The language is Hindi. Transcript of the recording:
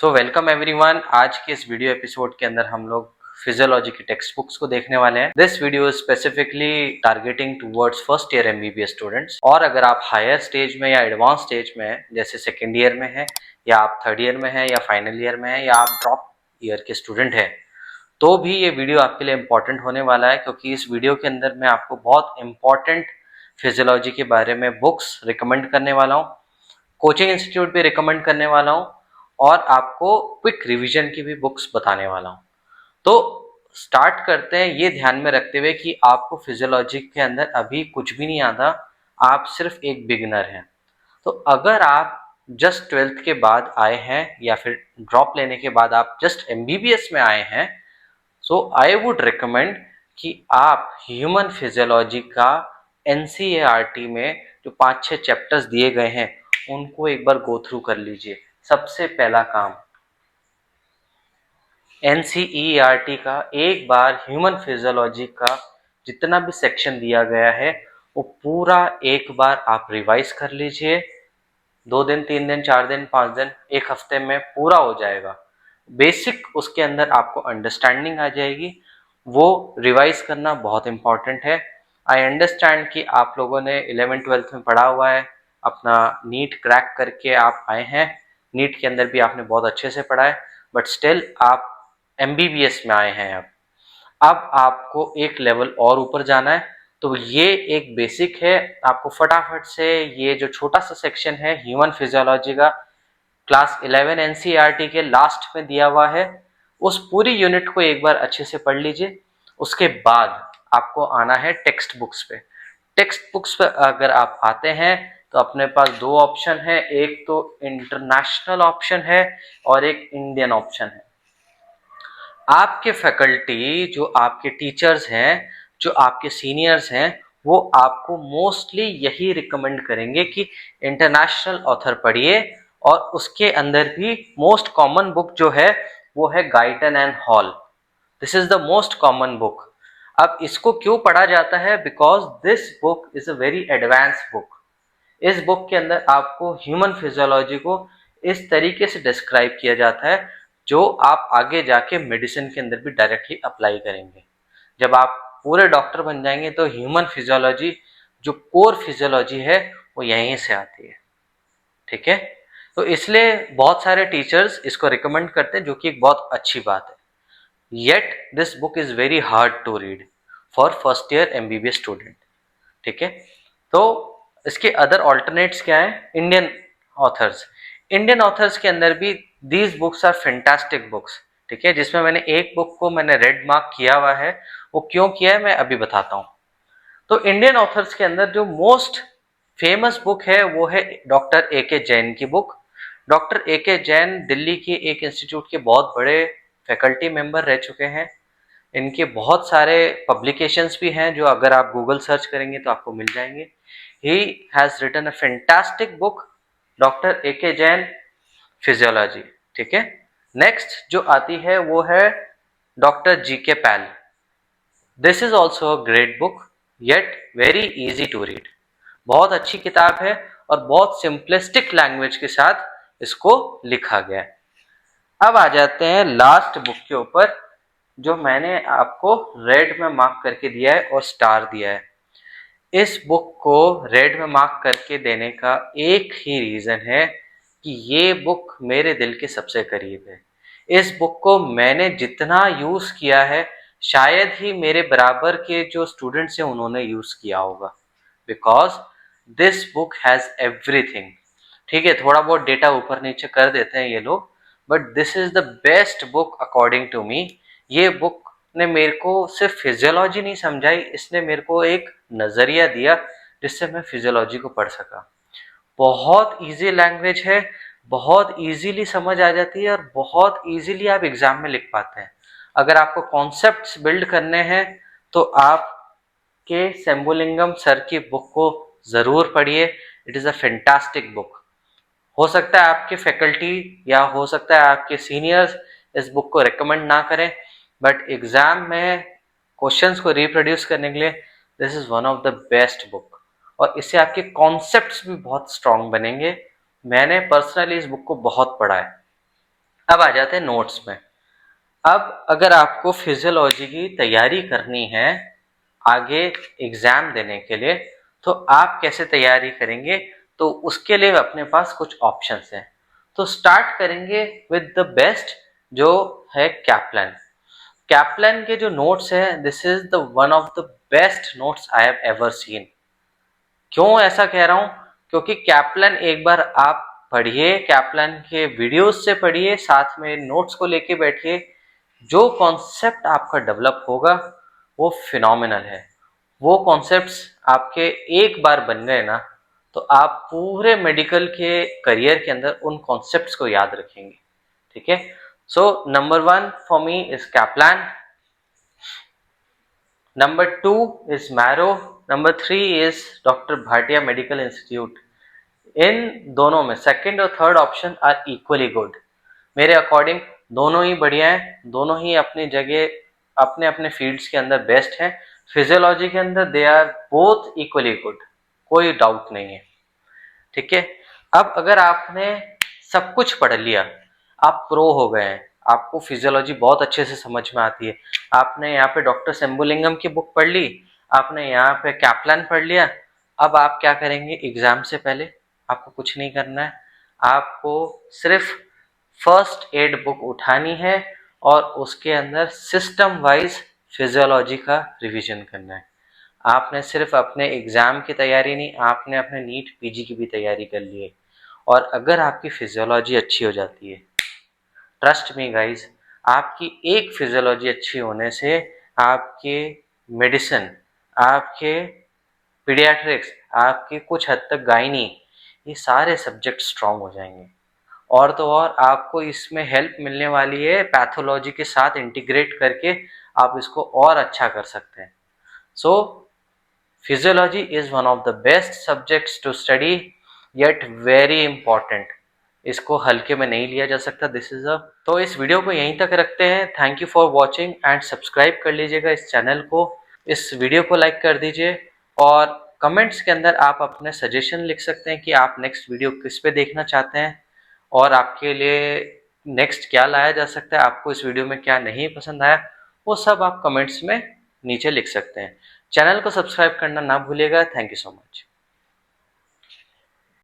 तो वेलकम एवरीवन। आज के इस वीडियो एपिसोड के अंदर हम लोग फिजियोलॉजी की टेक्स्ट बुक्स को देखने वाले हैं। This video is specifically targeting towards first year MBBS students, और अगर आप हायर स्टेज में या एडवांस स्टेज में हैं, जैसे सेकेंड ईयर में है या आप थर्ड ईयर में है या फाइनल ईयर में है या आप ड्रॉप ईयर के स्टूडेंट हैं, तो भी ये वीडियो आपके लिए इम्पोर्टेंट होने वाला है, क्योंकि इस वीडियो के अंदर मैं आपको बहुत इंपॉर्टेंट फिजियोलॉजी के बारे में बुक्स रिकमेंड करने वाला हूँ, कोचिंग इंस्टीट्यूट भी रिकमेंड करने वाला हूँ और आपको क्विक रिवीजन की भी बुक्स बताने वाला हूँ। तो स्टार्ट करते हैं, ये ध्यान में रखते हुए कि आपको फिजियोलॉजी के अंदर अभी कुछ भी नहीं आता, आप सिर्फ एक बिगिनर हैं। तो अगर आप जस्ट ट्वेल्थ के बाद आए हैं या फिर ड्रॉप लेने के बाद आप जस्ट एमबीबीएस में आए हैं, सो आई वुड रिकमेंड कि आप ह्यूमन फिजियोलॉजी का एनसीईआरटी में जो 5-6 चैप्टर्स दिए गए हैं उनको एक बार गो थ्रू कर लीजिए। सबसे पहला काम एनसीईआरटी का एक बार ह्यूमन फिजियोलॉजी का जितना भी सेक्शन दिया गया है वो पूरा एक बार आप रिवाइज कर लीजिए। 2 दिन, 3 दिन, 4 दिन, 5 दिन, एक हफ्ते में पूरा हो जाएगा। बेसिक उसके अंदर आपको अंडरस्टैंडिंग आ जाएगी। वो रिवाइज करना बहुत इंपॉर्टेंट है। आई अंडरस्टैंड कि आप लोगों ने 11th-12th में पढ़ा हुआ है, अपना नीट क्रैक करके आप आए हैं, नीट के अंदर भी आपने बहुत अच्छे से पढ़ा है, बट स्टिल आप एमबीबीएस में आए हैं। अब आपको एक लेवल और ऊपर जाना है, तो ये एक बेसिक है। आपको फटाफट से ये जो छोटा सा सेक्शन है ह्यूमन फिजियोलॉजी का, क्लास 11 एनसीईआरटी के लास्ट में दिया हुआ है, उस पूरी यूनिट को एक बार अच्छे से पढ़ लीजिए। उसके बाद आपको आना है टेक्स्ट बुक्स पे। टेक्स्ट बुक्स पे अगर आप आते हैं तो अपने पास 2 ऑप्शन है, एक तो इंटरनेशनल ऑप्शन है और एक इंडियन ऑप्शन है। आपके फैकल्टी, जो आपके टीचर्स हैं, जो आपके सीनियर्स हैं, वो आपको मोस्टली यही रिकमेंड करेंगे कि इंटरनेशनल ऑथर पढ़िए, और उसके अंदर भी मोस्ट कॉमन बुक जो है वो है Guyton and hall. This is the most common book. अब इसको क्यों पढ़ा जाता है? Because this book is a very advance book. इस बुक के अंदर आपको ह्यूमन फिजियोलॉजी को इस तरीके से डिस्क्राइब किया जाता है जो आप आगे जाके मेडिसिन के अंदर भी डायरेक्टली अप्लाई करेंगे। जब आप पूरे डॉक्टर बन जाएंगे तो ह्यूमन फिजियोलॉजी, जो कोर फिजियोलॉजी है, वो यहीं से आती है। ठीक है, तो इसलिए बहुत सारे टीचर्स इसको रिकमेंड करते हैं, जो कि एक बहुत अच्छी बात है। Yet this book is very hard to read for first year MBBS student. ठीक है, तो इसके अदर ऑल्टरनेट्स क्या है? Indian authors. इंडियन ऑथर्स के अंदर भी these books are fantastic books. ठीक है, जिसमें मैंने एक बुक को मैंने रेड मार्क किया हुआ है, वो क्यों किया है मैं अभी बताता हूँ। तो इंडियन ऑथर्स के अंदर जो मोस्ट फेमस बुक है वो है डॉक्टर ए के जैन की book. Doctor A K Jain Delhi के एक इंस्टीट्यूट के बहुत बड़े फैकल्टी मेंबर रह चुके हैं। इनके बहुत सारे पब्लिकेशंस भी हैं जो अगर आप गूगल सर्च करेंगे तो आपको मिल जाएंगे। He has written a fantastic book, doctor A K Jain physiology. ठीक है, नेक्स्ट जो आती है वो है doctor G K Pal. This is also a great book, yet very easy to read. बहुत अच्छी किताब है और बहुत सिंपलिस्टिक लैंग्वेज के साथ इसको लिखा गया है। अब आ जाते हैं लास्ट बुक के ऊपर, जो मैंने आपको रेड में मार्क करके दिया है और स्टार दिया है। इस बुक को रेड में मार्क करके देने का एक ही रीजन है कि ये बुक मेरे दिल के सबसे करीब है। इस बुक को मैंने जितना यूज किया है, शायद ही मेरे बराबर के जो स्टूडेंट्स हैं उन्होंने यूज किया होगा, because this book has everything. ठीक है, थोड़ा बहुत डेटा ऊपर नीचे कर देते हैं ये लोग, but this is the best book according to me. ये बुक ने मेरे को सिर्फ फिजियोलॉजी नहीं समझाई, इसने मेरे को एक नजरिया दिया जिससे मैं फिजियोलॉजी को पढ़ सका। बहुत इजी लैंग्वेज है, बहुत इजीली समझ आ जाती है और बहुत इजीली आप एग्जाम में लिख पाते हैं। अगर आपको कॉन्सेप्ट्स बिल्ड करने हैं तो आप के सेम्बुलिंगम सर की बुक को जरूर पढ़िए। It is a fantastic book. हो सकता है आपके फैकल्टी या हो सकता है आपके सीनियर्स इस बुक को रिकमेंड ना करें, बट एग्जाम में क्वेश्चंस को रिप्रोड्यूस करने के लिए this is one of the best book, और इससे आपके कॉन्सेप्ट्स भी बहुत स्ट्रांग बनेंगे। मैंने पर्सनली इस बुक को बहुत पढ़ा है। अब आ जाते हैं नोट्स में। अब अगर आपको फिजियोलॉजी की तैयारी करनी है आगे एग्जाम देने के लिए, तो आप कैसे तैयारी करेंगे? तो उसके लिए अपने पास कुछ ऑप्शंस हैं। तो स्टार्ट करेंगे विद द बेस्ट, जो है कैप्लन। कैप्लन के जो नोट्स हैं, this is the one of the best notes I have ever seen. क्यों ऐसा कह रहा हूं? क्योंकि कैप्लन एक बार आप पढ़िए, कैप्लन के वीडियोस से पढ़िए, साथ में नोट्स को लेके बैठिए, जो कॉन्सेप्ट आपका डेवलप होगा वो फिनोमिनल है। वो कॉन्सेप्ट्स आपके एक बार बन गए ना, तो आप पूरे मेडिकल के करियर के अंदर उन कॉन्सेप्ट्स को याद रखेंगे। ठीक है, so number 1 for me is Kaplan, number 2 is Marrow, number 3 is doctor Bhatia medical institute. इन दोनों में सेकंड और third option are equally good. मेरे अकॉर्डिंग दोनों ही बढ़िया हैं, दोनों ही अपनी जगह अपने अपने फील्ड्स के अंदर बेस्ट हैं। फिजियोलॉजी के अंदर they are both equally good, कोई डाउट नहीं है। ठीक है, अब अगर आपने सब कुछ पढ़ लिया, आप प्रो हो गए हैं, आपको फिजियोलॉजी बहुत अच्छे से समझ में आती है, आपने यहाँ पे डॉक्टर शंभुलिंगम की बुक पढ़ ली, आपने यहाँ पे कैप्लान पढ़ लिया, अब आप क्या करेंगे? एग्जाम से पहले आपको कुछ नहीं करना है, आपको सिर्फ फर्स्ट एड बुक उठानी है और उसके अंदर सिस्टम वाइज फिजियोलॉजी का रिवीजन करना है। आपने सिर्फ अपने एग्जाम की तैयारी नहीं, आपने अपने नीट पीजी की भी तैयारी कर ली है। और अगर आपकी फिजियोलॉजी अच्छी हो जाती है, ट्रस्ट मी गाइस, आपकी एक फिजियोलॉजी अच्छी होने से आपके मेडिसिन, आपके पीडियाट्रिक्स, आपके कुछ हद तक गायनी, ये सारे सब्जेक्ट स्ट्रांग हो जाएंगे। और तो और आपको इसमें हेल्प मिलने वाली है, पैथोलॉजी के साथ इंटीग्रेट करके आप इसको और अच्छा कर सकते हैं। So physiology is one of the best subjects to study, yet very important. इसको हल्के में नहीं लिया जा सकता, दिस इज अ। तो इस वीडियो को यहीं तक रखते हैं। Thank you for watching and subscribe कर लीजिएगा इस चैनल को, इस वीडियो को लाइक कर दीजिए, और कमेंट्स के अंदर आप अपने सजेशन लिख सकते हैं कि आप नेक्स्ट वीडियो किस पे देखना चाहते हैं और आपके लिए नेक्स्ट क्या लाया जा सकता है, आपको इस वीडियो में क्या नहीं पसंद आया, वो सब आप कमेंट्स में नीचे लिख सकते हैं। चैनल को सब्सक्राइब करना ना भूलिएगा। Thank you so much.